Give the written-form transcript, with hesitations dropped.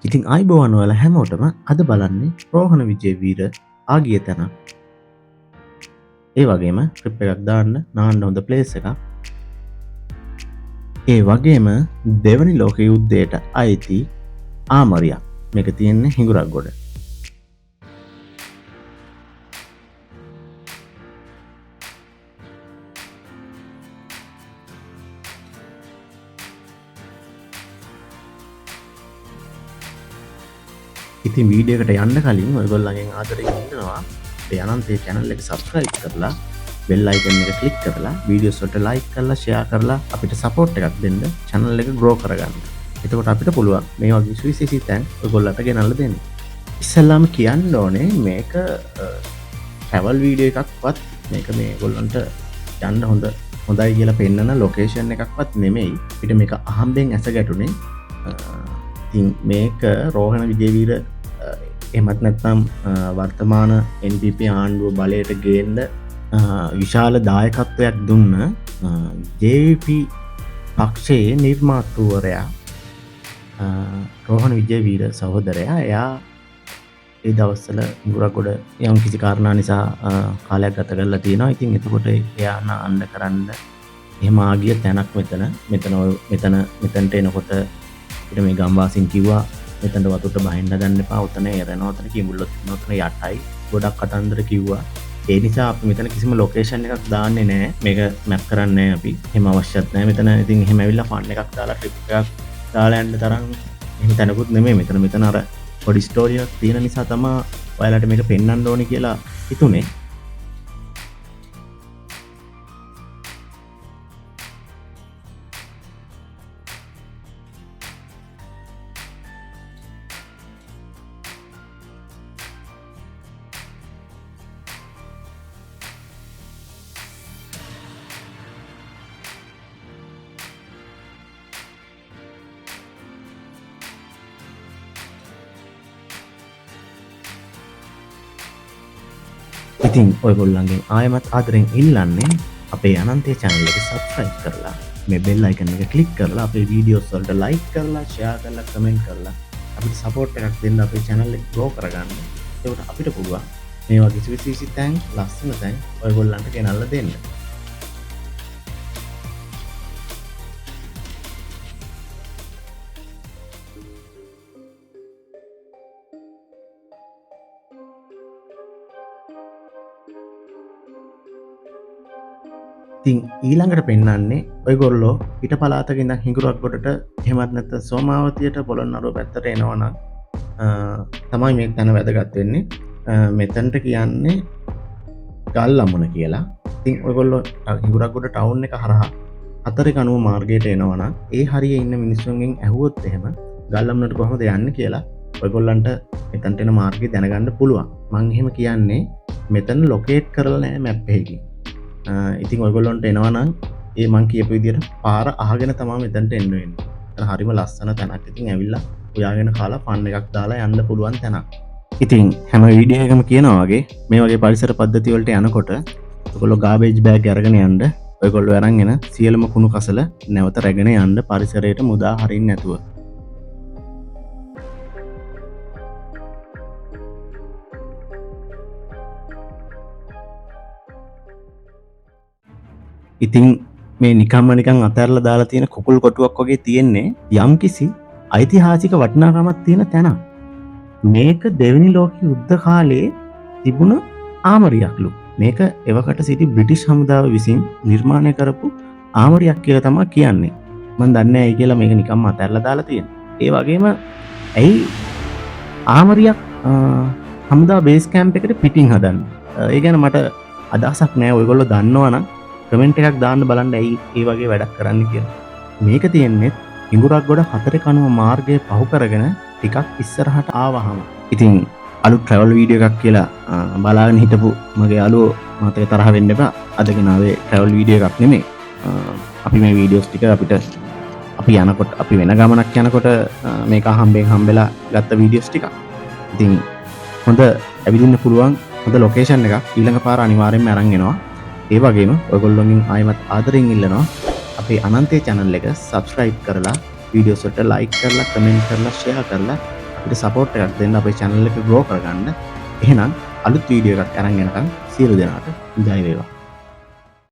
ඉතින් අයිබෝවන් ඔයාලා හැමෝටම අද බලන්නේ රෝහණ විජේවීර ආගිය තැන. ඒ වගේම ට්‍රිප් එකක් දාන්න නාන්න හොඳ ප්ලේස් එකක්. ඒ වගේම දෙවනි ලෝක යුද්ධයට අයිති ආමරියක්. මේක තියෙන්නේ හිඟුරක්ගොඩ. ඉතින් වීඩියෝ එකට යන්න කලින් ඔයගොල්ලන්ගෙන් ආදරයෙන් ඉල්ලනවා අපේ අනන්තේ channel එක subscribe කරලා bell icon එක click කරලා videos වලට like කරලා share කරලා අපිට support එකක් දෙන්න channel එක grow කරගන්න. එතකොට අපිට පුළුවන් මේ වගේ සුවිශේෂී තැන් ඔයගොල්ලන්ට ගෙනල්ලා දෙන්න. ඉස්සෙල්ලාම කියන්න ඕනේ මේක travel video එකක්වත් මේක මේගොල්ලන්ට යන්න හොඳයි කියලා පෙන්නන location එකක්වත් නෙමෙයි. අපිට මේක අහම්බෙන් ඇස ගැටුනේ. ඉතින් මේක රෝහණ විජේවීර එහෙමත් නැත්නම් වර්තමාන NPP ආණ්ඩුව බලයට ගේන්න විශාල දායකත්වයක් දුන්න JVP පක්ෂයේ නිර්මාතෘවරයා රෝහණ විජේවීර සහෝදරයා. එයා ඒ දවස්වල හිඟුරක්ගොඩ යම් කිසි කාරණා නිසා කාලයක් ගත කරලා තියෙනවා. ඉතින් එතකොට එයා අන්න කරන්න එහෙම ආගිය තැනක් මෙතනට එනකොට ඊට මේ ගම්වාසීන් කිව්වා මෙතනට වතුරට බහින්න හදන්න එපා. උතන එරනවා. උතන කිඹුල්ලොත් ඉන්නවා. උතන යටයි. ගොඩක් කතන්දර කිව්වා. ඒ නිසා අපි මෙතන කිසිම ලොකේෂන් එකක් දාන්නේ නැහැ. මේක මැප් කරන්නේ නැහැ අපි. එහෙම අවශ්‍යත් නැහැ. මෙතන ඉතින් එහෙම ඇවිල්ලා ෆන් එකක් දාලා ට්‍රිප් එකක් දාලා යන්න තරම් එහෙම තැනකුත් නෙමෙයි. මෙතන අර පොඩි ස්ටෝරි එකක් තියෙන නිසා තමයි ඔයාලට මේක පෙන්වන්න ඕනේ කියලා හිතුනේ. ඉතින් ඔයගොල්ලන්ගෙන් ආයමත් ආදරෙන් ඉල්ලන්නේ අපේ අනන්තේ channel එක subscribe කරලා මේ bell icon එක click කරලා අපේ videos වලට like කරලා share කරලා comment කරලා අපිට support එකක් දෙන්න අපේ channel එක grow කරගන්න. ඒකට අපිට පුළුවන් මේ වගේ සුවිශේෂී තැන් ලස්සන තැන් ඔයගොල්ලන්ට ගෙනල්ලා දෙන්න. ඉතින් ඊළඟට පෙන්වන්නේ ඔයගොල්ලෝ පිට පළාතක ඉඳන් හිඟුරක්ගොඩට එහෙමත් නැත්නම් සෝමාවතියට පොළොන්නරුව පැත්තට එනවනම් තමයි මේ තැන වැදගත් වෙන්නේ. මෙතනට කියන්නේ ගල්ලමුණ කියලා. ඉතින් ඔයගොල්ලෝ හිඟුරක්ගොඩ ටවුන් එක හරහා 4 කණුව මාර්ගයට එනවනම් ඒ හරියේ ඉන්න මිනිස්සුන්ගෙන් ඇහුවොත් එහෙම ගල්ලමුණට කොහොමද යන්නේ කියලා ඔයගොල්ලන්ට මෙතනට එන මාර්ගය දැනගන්න පුළුවන්. මම එහෙම කියන්නේ මෙතන ලොකේට් කරලා නැහැ මැප් එකකින්. ඉතින් ඔයගොල්ලොන්ට එනවා නම් ඒ මං කියපු විදිහට පාර අහගෙන තමයි මෙතනට එන්න වෙන්නේ. එතන හරිම ලස්සන තැනක්. ඉතින් ඇවිල්ලා උයාගෙන කාලා ෆන් එකක් දාලා යන්න පුළුවන් තැනක්. ඉතින් හැම වීඩියෝ එකකම කියනවා වගේ මේ වගේ පරිසර පද්ධති වලට යනකොට ඔයගොල්ලෝ ගාබේජ් බෑග් අරගෙන යන්න. ඔයගොල්ලෝ අරන් එන සියලුම කුණු කසල නැවත රැගෙන යන්න පරිසරයට මුදා හරින්න නැතුව. ඉතින් මේ නිකම්ම නිකන් අතහැරලා දාලා තියෙන කුකුල් කොටුවක් වගේ තියෙන්නේ යම්කිසි ඓතිහාසික වටිනාකමක් තියෙන තැනක්. මේක දෙවෙනි ලෝක යුද්ධ කාලේ තිබුණ ආමරියක්ලු. මේක එවකට සිටි බ්‍රිටිෂ් හමුදාව විසින් නිර්මාණය කරපු ආමරියක් කියලා තමයි කියන්නේ. මම දන්නේ නැහැ කියලා මේක නිකම්ම අතහැරලා දාලා තියෙනවා. ඒ වගේම ඇයි ආමරියක් හමුදා බේස් කැම්ප් එකට පිටින් හදන්නේ? ඒ ගැන මට අදහසක් නැහැ. ඔයගොල්ලෝ දන්නවනම් කමෙන්ට් එකක් දාන්න බලන්න ඇයි ඒ වගේ වැඩක් කරන්න කියලා. මේක තියෙන්නේ හිඟුරක්ගොඩ 4 කණුව මාර්ගය පහු කරගෙන ටිකක් ඉස්සරහට ආවහම. ඉතින් අලුත් travel video එකක් කියලා බලාගෙන හිටපු මගේ යාළුවෝ මට තරහ වෙන්න එපා. අද ගෙනාවේ travel video එකක් නෙමෙයි. අපි මේ videos ටික අපි යනකොට අපි වෙන ගමනක් යනකොට මේක හම්බෙලා ගත්ත videos ටික. ඉතින් හොඳ ඇවිදින්න පුළුවන් හොඳ location එකක් ඊළඟ පාර අනිවාර්යෙන්ම අරන් එනවා. ඒ වගේම ඔයගොල්ලෝගෙන් ආයමත් ආදරෙන් ඉල්ලනවා අපේ අනන්තේ channel එක subscribe කරලා videos වලට like කරලා comment කරලා share කරලා අපිට සපෝට් එකක් දෙන්න අපේ channel එක grow කරගන්න. එහෙනම් අලුත් වීඩියෝ එකක් අරන් එනකම් සියලු දෙනාට ජය වේවා.